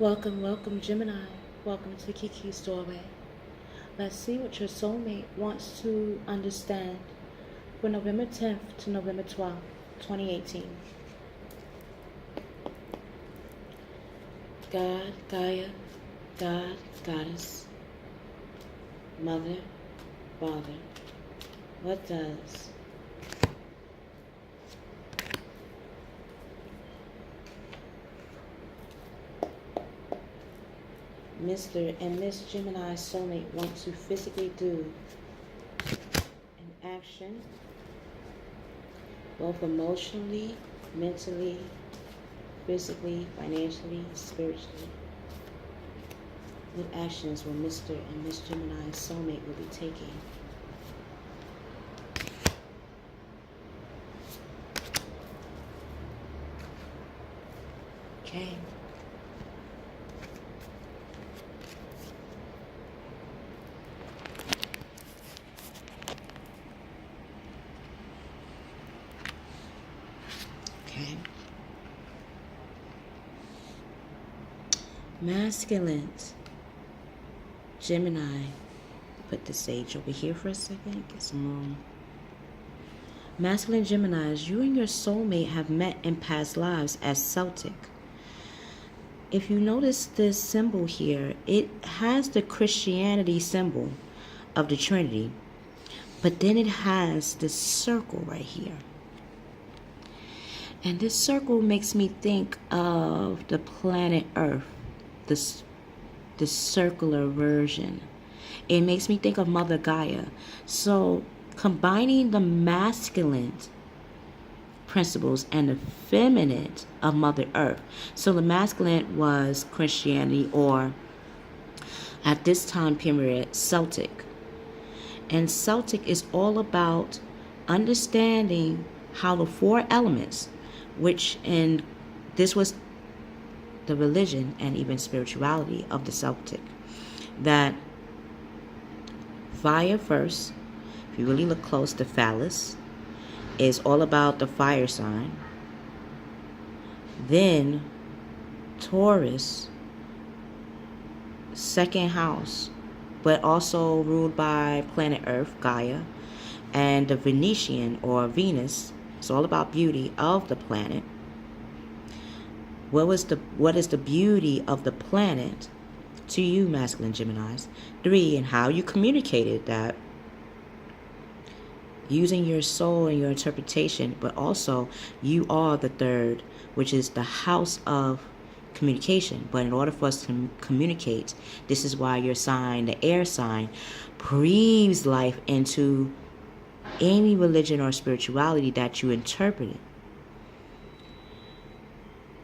Welcome, welcome, Gemini. Welcome to Kiki's Doorway. Let's see what your soulmate wants to understand for November 10th to November 12th, 2018. God, Gaia, God, Goddess, Mother, Father. What does Mr. and Miss Gemini's soulmate want to physically do an action, both emotionally, mentally, physically, financially, spiritually? What actions will Mr. and Miss Gemini's soulmate will be taking? Okay. Okay. Masculine Gemini. Put the sage over here for a second. Get some room. Masculine Geminis, you and your soulmate have met in past lives as Celtic. If you notice this symbol here, it has the Christianity symbol of the Trinity, but then it has this circle right here. And this circle makes me think of the planet Earth, the circular version. It makes me think of Mother Gaia. So combining the masculine principles and the feminine of Mother Earth. So the masculine was Christianity, or at this time period, Celtic. And Celtic is all about understanding how the four elements, which in this was the religion and even spirituality of the Celtic, that fire first, if you really look close, the phallus is all about the fire sign. Then Taurus, second house, but also ruled by planet Earth, Gaia, and the Venetian or Venus. It's all about beauty of the planet. What is the beauty of the planet to you, masculine Geminis? 3, and how you communicated that using your soul and your interpretation, but also you are the 3rd, which is the house of communication. But in order for us to communicate, this is why your sign, the air sign, breathes life into any religion or spirituality that you interpret.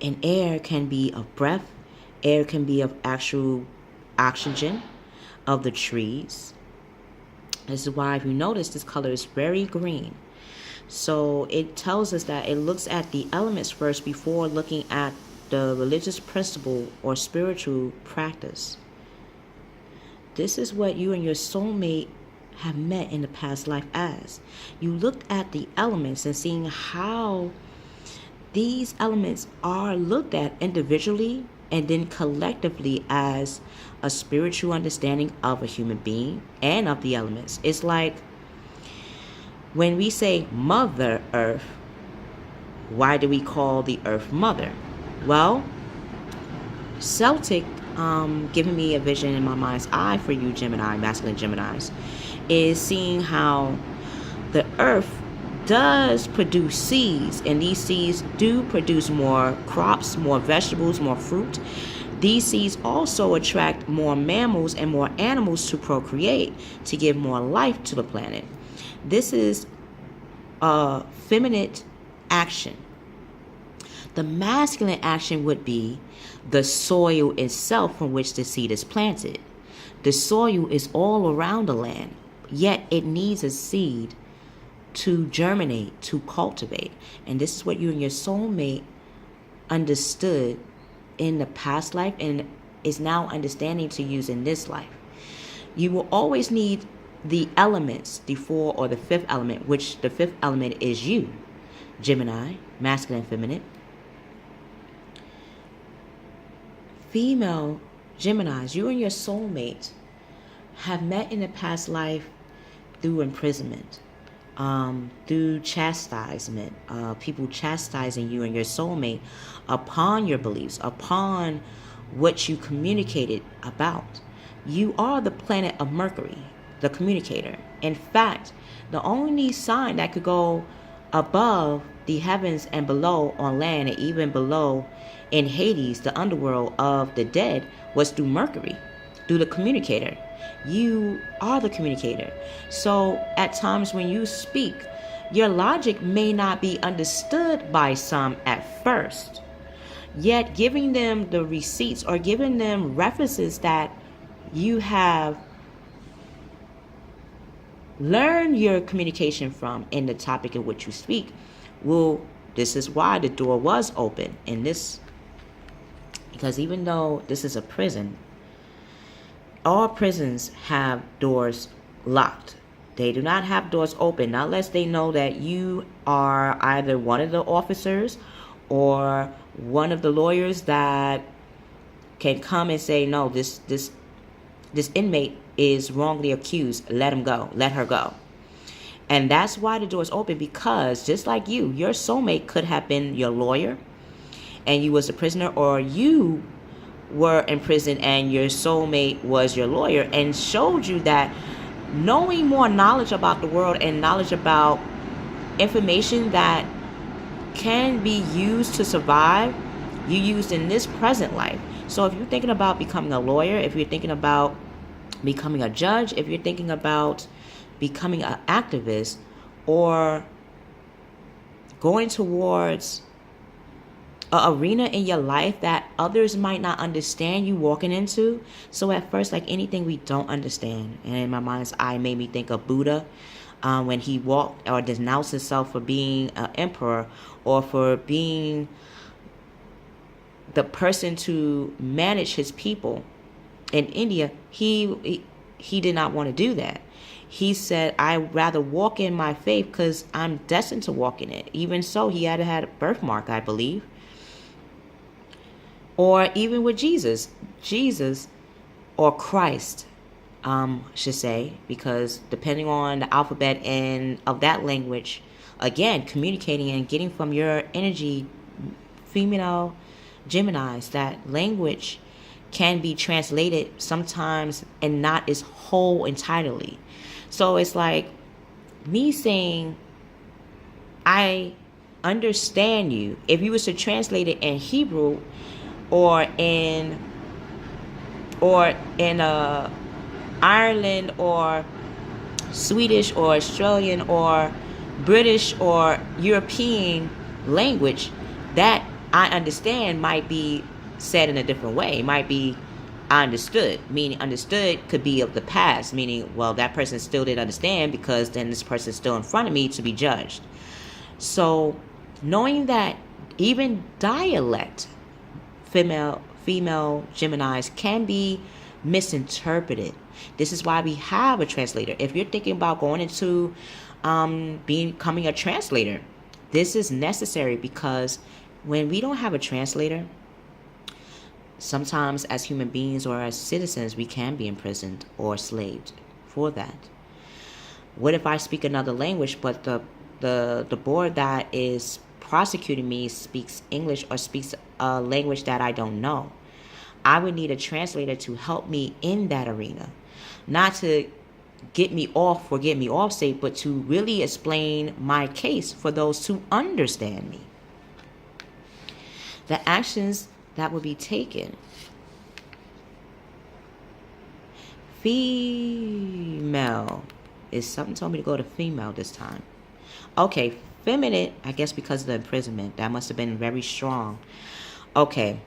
And air can be of breath, air can be of actual oxygen of the trees. This is why, if you notice, this color is very green. So it tells us that it looks at the elements first before looking at the religious principle or spiritual practice. This is what you and your soulmate have met in the past life as. You looked at the elements and seeing how these elements are looked at individually and then collectively as a spiritual understanding of a human being and of the elements. It's like when we say Mother Earth, why do we call the Earth Mother? Well, Celtic, giving me a vision in my mind's eye for you Gemini, masculine Geminis, is seeing how the Earth does produce seeds, and these seeds do produce more crops, more vegetables, more fruit. These seeds also attract more mammals and more animals to procreate, to give more life to the planet. This is a feminine action. The masculine action would be the soil itself from which the seed is planted. The soil is all around the land, yet it needs a seed to germinate, to cultivate. And this is what you and your soulmate understood in the past life and is now understanding to use in this life. You will always need the elements, the 4th or the 5th element, which the 5th element is you, Gemini, masculine and feminine. female Geminis, you and your soulmate have met in a past life through imprisonment, through chastisement, people chastising you and your soulmate upon your beliefs, upon what you communicated about. You are the planet of Mercury, the communicator. In fact, the only sign that could go above the heavens and below on land, and even below in Hades, the underworld of the dead, was through Mercury, through the communicator. You are the communicator. So at times when you speak, your logic may not be understood by some at first. Yet giving them the receipts or giving them references that you have learned your communication from in the topic in which you speak, this is why the door was open in this, because even though this is a prison, all prisons have doors locked. They do not have doors open unless they know that you are either one of the officers or one of the lawyers that can come and say, no, this inmate is wrongly accused. Let him go. Let her go. And that's why the door is open, because just like you, your soulmate could have been your lawyer and you was a prisoner, or you were in prison and your soulmate was your lawyer, and showed you that knowing more knowledge about the world and knowledge about information that can be used to survive, you used in this present life. So if you're thinking about becoming a lawyer, if you're thinking about becoming a judge, if you're thinking about becoming an activist, or going towards an arena in your life that others might not understand you walking into. So at first, like anything we don't understand, and in my mind's eye made me think of Buddha, when he walked or denounced himself for being an emperor or for being the person to manage his people in India. He did not want to do that. He said, I'd rather walk in my faith because I'm destined to walk in it. Even so, he had a birthmark, I believe. Or even with Jesus or Christ, should say, because depending on the alphabet and of that language, again, communicating and getting from your energy, female Geminis, that language can be translated sometimes and not as whole entirely. So it's like me saying, I understand you. If you was to translate it in Hebrew or in Ireland or Swedish or Australian or British or European language, that I understand might be said in a different way. It might be I understood, meaning understood could be of the past, meaning, well, that person still didn't understand because then this person is still in front of me to be judged. So knowing that even dialect, female Geminis, can be misinterpreted. This is why we have a translator. If you're thinking about going into becoming a translator, this is necessary, because when we don't have a translator, sometimes as human beings or as citizens, we can be imprisoned or slaved for that. What if I speak another language, but the board that is prosecuting me speaks English or speaks a language that I don't know? I would need a translator to help me in that arena, not to get me off for get me off sake, but to really explain my case for those who understand me. The actions that would be taken. Female. Is something told me to go to female this time. Okay, feminine, I guess because of the imprisonment. That must have been very strong. Okay.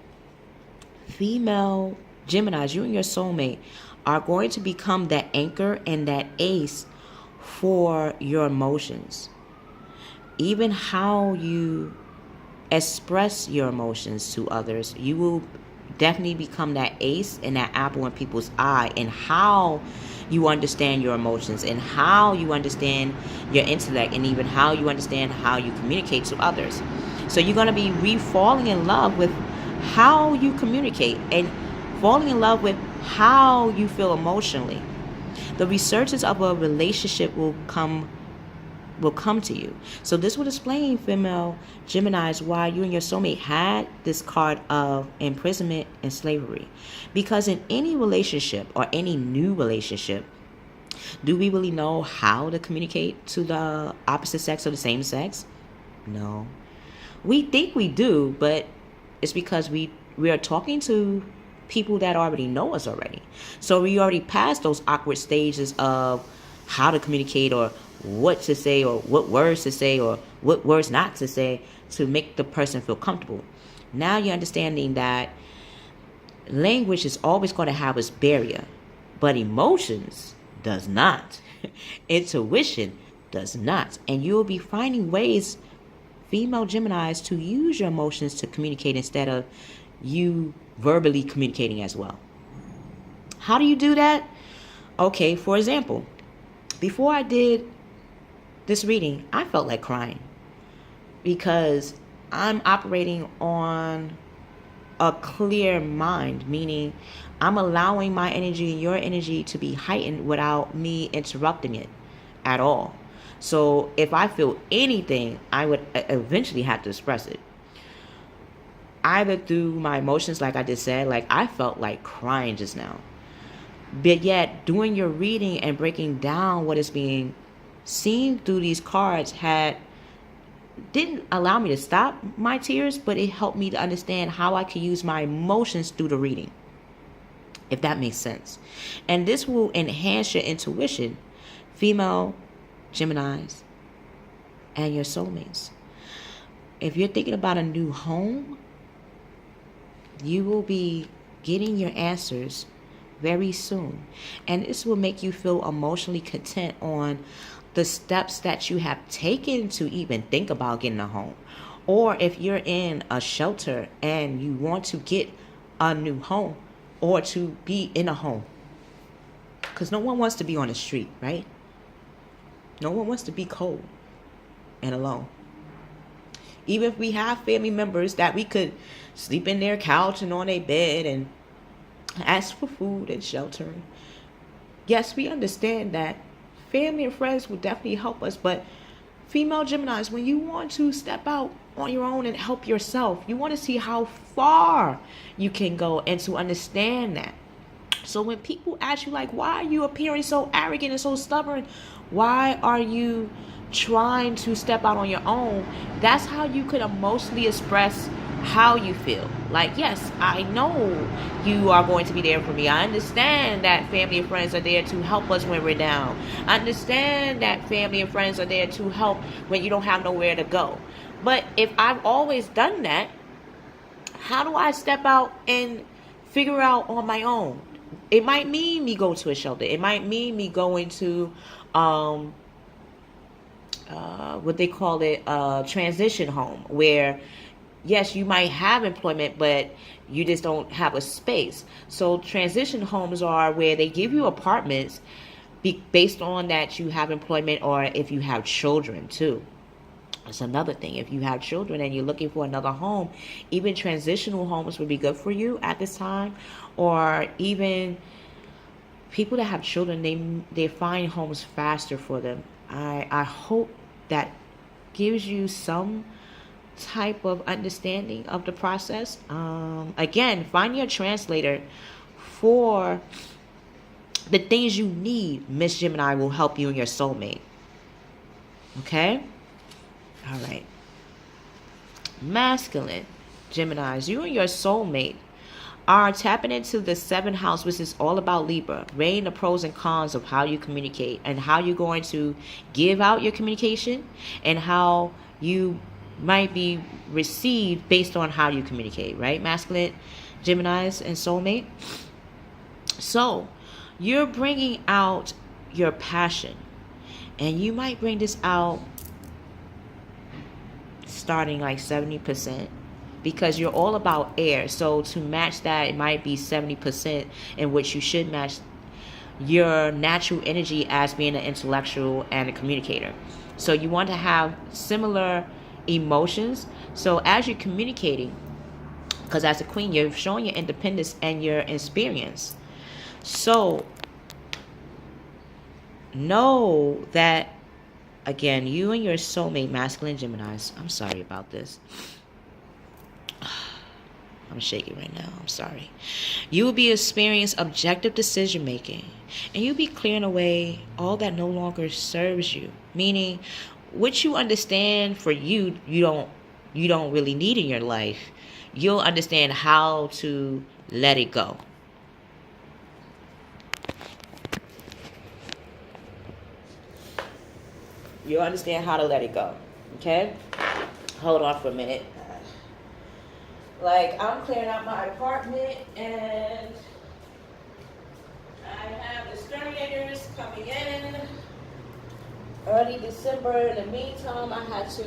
Female Geminis, you and your soulmate are going to become that anchor and that ace for your emotions. Even how you express your emotions to others, you will definitely become that ace and that apple in people's eye, and how you understand your emotions and how you understand your intellect, and even how you understand how you communicate to others. So you're going to be falling in love with how you communicate and falling in love with how you feel emotionally. The researches of a relationship will come to you. So this would explain, female Geminis, why you and your soulmate had this card of imprisonment and slavery. Because in any relationship or any new relationship, do we really know how to communicate to the opposite sex or the same sex? No. We think we do, but it's because we are talking to people that already know us already. So we already passed those awkward stages of how to communicate, or what to say, or what words to say, or what words not to say to make the person feel comfortable. Now you're understanding that language is always going to have its barrier, but emotions does not. Intuition does not. And you'll be finding ways, female Geminis, to use your emotions to communicate instead of you verbally communicating as well. How do you do that? Okay, for example, before I did this reading, I felt like crying because I'm operating on a clear mind, meaning I'm allowing my energy and your energy to be heightened without me interrupting it at all. So if I feel anything, I would eventually have to express it. Either through my emotions, like I just said, like I felt like crying just now. But yet, doing your reading and breaking down what is being seen through these cards didn't allow me to stop my tears, but it helped me to understand how I could use my emotions through the reading, if that makes sense. And this will enhance your intuition, female Geminis, and your soulmates. If you're thinking about a new home, you will be getting your answers very soon. And this will make you feel emotionally content on the steps that you have taken to even think about getting a home. Or if you're in a shelter and you want to get a new home or to be in a home. Because no one wants to be on the street, right? No one wants to be cold and alone. Even if we have family members that we could sleep in their couch and on their bed and ask for food and shelter. Yes, we understand that family and friends will definitely help us, but female Geminis, when you want to step out on your own and help yourself, you want to see how far you can go and to understand that. So when people ask you, like, why are you appearing so arrogant and so stubborn? Why are you trying to step out on your own? That's how you could emotionally express how you feel. Like, yes, I know you are going to be there for me. I understand that family and friends are there to help us when we're down. I understand that family and friends are there to help when you don't have nowhere to go. But if I've always done that, how do I step out and figure out on my own? It might mean me go to a shelter. It might mean me going to what they call it, transition home, where yes, you might have employment, but you just don't have a space. So transition homes are where they give you apartments based on that you have employment, or if you have children too. That's another thing. If you have children and you're looking for another home, even transitional homes would be good for you at this time. Or even people that have children, they find homes faster for them. I hope that gives you some type of understanding of the process. Again, find your translator for the things you need. Miss Gemini will help you and your soulmate. Okay? All right. Masculine Geminis, you and your soulmate are tapping into the 7th house, which is all about Libra, weighing the pros and cons of how you communicate and how you're going to give out your communication and how you might be received based on how you communicate, right? Masculine Geminis and soulmate. So you're bringing out your passion, and you might bring this out starting like 70%, because you're all about air. So to match that, it might be 70%, in which you should match your natural energy as being an intellectual and a communicator. So you want to have similar emotions. So as you're communicating, Because as a queen, you're showing your independence and your experience. So know that, again, you and your soulmate, masculine Geminis, I'm sorry about this. I'm shaking right now. I'm sorry. You will be experiencing objective decision making, and you'll be clearing away all that no longer serves you. Meaning, what you understand for you, you don't really need in your life. You'll understand how to let it go. You'll understand how to let it go. Okay? Hold on for a minute. Like, I'm clearing out my apartment, and I have the exterminators coming in early December. In the meantime, I had to,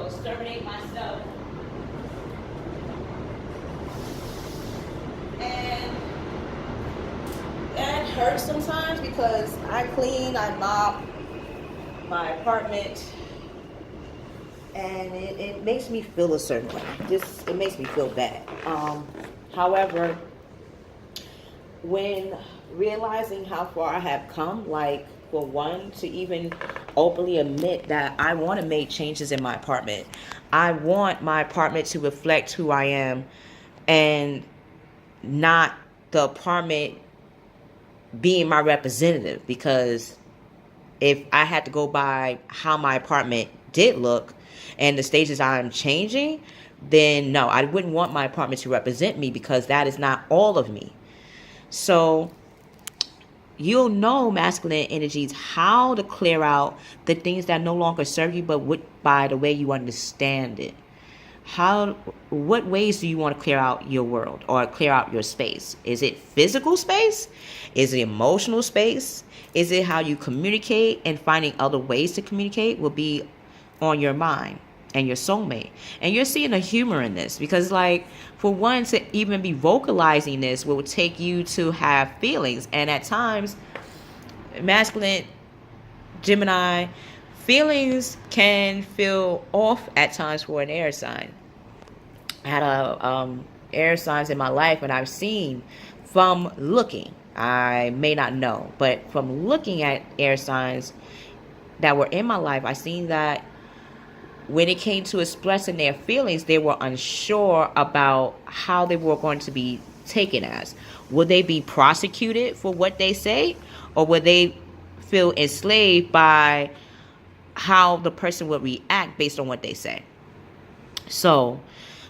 exterminate myself. And that hurts sometimes because I clean, I mop my apartment, and it makes me feel a certain way. It makes me feel bad. However, when realizing how far I have come, like, for one, to even openly admit that I want to make changes in my apartment. I want my apartment to reflect who I am, and not the apartment being my representative. Because if I had to go by how my apartment did look and the stages I'm changing, then no, I wouldn't want my apartment to represent me, because that is not all of me. So you'll know, masculine energies, how to clear out the things that no longer serve you, but by the way you understand it. What ways do you want to clear out your world or clear out your space? Is it physical space? Is it emotional space? Is it how you communicate, and finding other ways to communicate will be on your mind and your soulmate. And you're seeing the humor in this, because, like, for one, to even be vocalizing this will take you to have feelings. And at times, masculine Gemini, feelings can feel off at times for an air sign. I had air signs in my life, and I've seen from looking, I may not know, but from looking at air signs that were in my life, I seen that when it came to expressing their feelings, they were unsure about how they were going to be taken as. Would they be prosecuted for what they say, or would they feel enslaved by how the person would react based on what they say? So,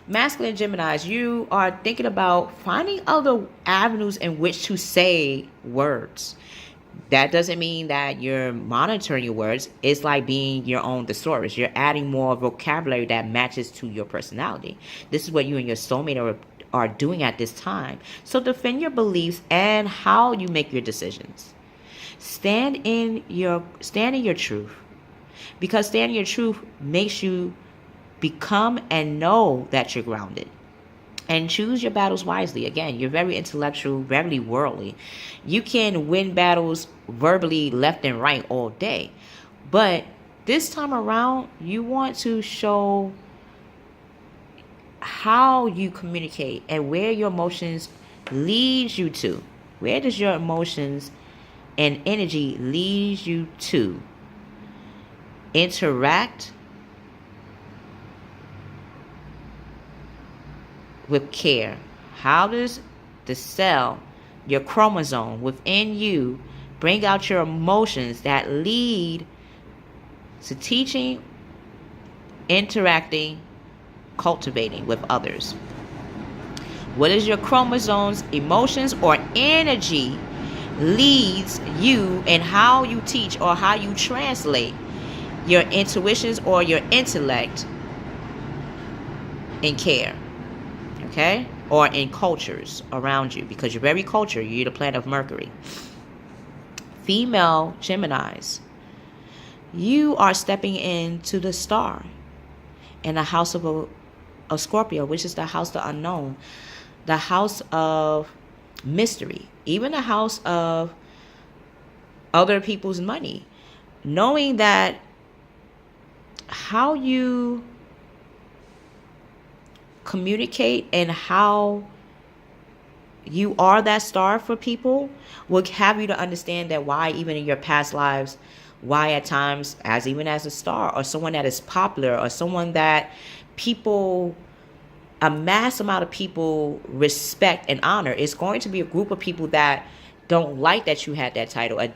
masculine Geminis, you are thinking about finding other avenues in which to say words. That doesn't mean that you're monitoring your words. It's like being your own thesaurus. You're adding more vocabulary that matches to your personality. This is what you and your soulmate are doing at this time. So defend your beliefs and how you make your decisions. Stand in your truth. Because standing your truth makes you become and know that you're grounded. And choose your battles wisely. Again, you're very intellectual, very worldly. You can win battles verbally left and right all day. But this time around, you want to show how you communicate and where your emotions lead you to. Where does your emotions and energy lead you to? Interact with care. How does the cell, your chromosome within you, bring out your emotions that lead to teaching, interacting, cultivating with others? What is your chromosomes, emotions, or energy leads you, and how you teach or how you translate your intuitions or your intellect in care? Okay? Or in cultures around you, because you're very cultured. You're the planet of Mercury. Female Geminis, you are stepping into the star in the house of Scorpio, which is the house of the unknown, the house of mystery, even the house of other people's money. Knowing that how you communicate and how you are that star for people will have you to understand that why even in your past lives, why at times, as even as a star or someone that is popular or someone that people, a mass amount of people respect and honor, is going to be a group of people that don't like that you had that title, or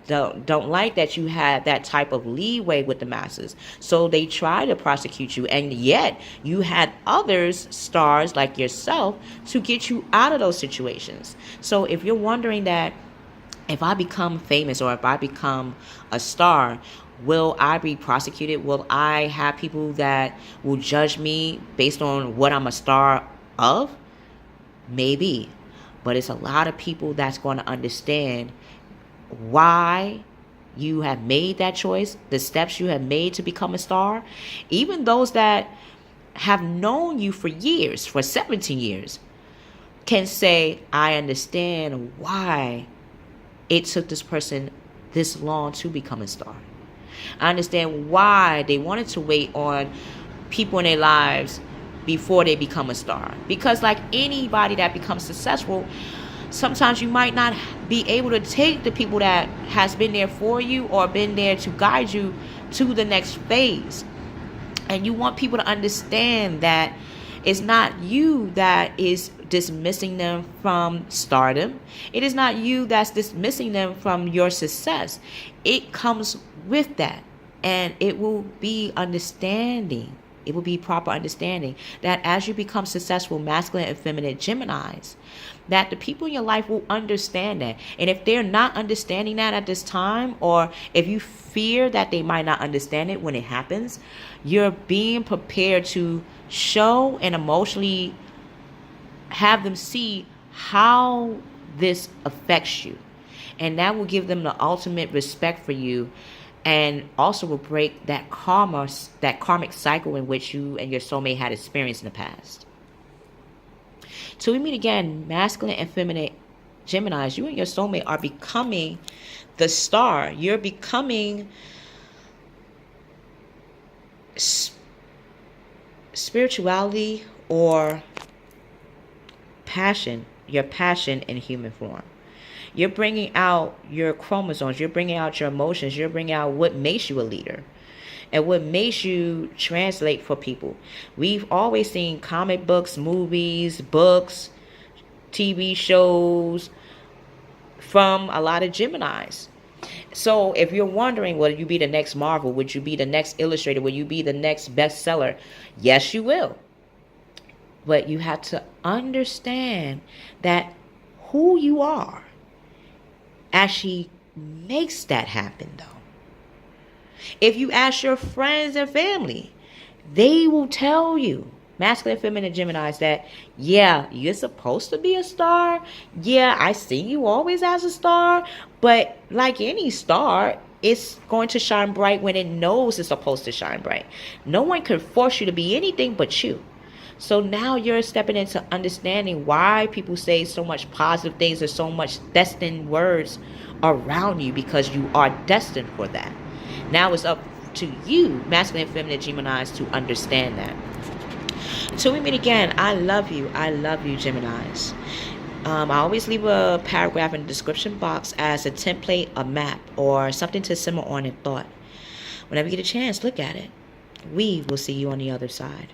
don't like that you had that type of leeway with the masses. So they try to prosecute you, and yet you had others, stars like yourself, to get you out of those situations. So if you're wondering that if I become famous or if I become a star, will I be prosecuted? Will I have people that will judge me based on what I'm a star of? Maybe. But it's a lot of people that's going to understand why you have made that choice, the steps you have made to become a star. Even those that have known you for years, for 17 years, can say, I understand why it took this person this long to become a star. I understand why they wanted to wait on people in their lives before they become a star. Because like anybody that becomes successful, sometimes you might not be able to take the people that has been there for you or been there to guide you to the next phase. And you want people to understand that it's not you that is dismissing them from stardom. It is not you that's dismissing them from your success. It comes with that. And it will be understanding. It will be proper understanding that as you become successful, masculine and feminine Geminis, that the people in your life will understand that. And if they're not understanding that at this time, or if you fear that they might not understand it when it happens, you're being prepared to show and emotionally have them see how this affects you. And that will give them the ultimate respect for you, and also will break that karmic cycle in which you and your soulmate had experienced in the past. Till we meet again, masculine and feminine Geminis, you and your soulmate are becoming the star. You're becoming spirituality or passion, your passion in human form. You're bringing out your chromosomes. You're bringing out your emotions. You're bringing out what makes you a leader and what makes you translate for people. We've always seen comic books, movies, books, TV shows from a lot of Geminis. So if you're wondering, will you be the next Marvel? Would you be the next illustrator? Will you be the next bestseller? Yes, you will. But you have to understand that who you are actually makes that happen, though. If you ask your friends and family, they will tell you, masculine and feminine Geminis, that yeah, you're supposed to be a star. Yeah, I see you always as a star. But like any star, it's going to shine bright when it knows it's supposed to shine bright. No one can force you to be anything but you. So now you're stepping into understanding why people say so much positive things or so much destined words around you, because you are destined for that. Now it's up to you, masculine and feminine Geminis, to understand that. Until we meet again, I love you. I love you, Geminis. I always leave a paragraph in the description box as a template, a map, or something to simmer on in thought. Whenever you get a chance, look at it. We will see you on the other side.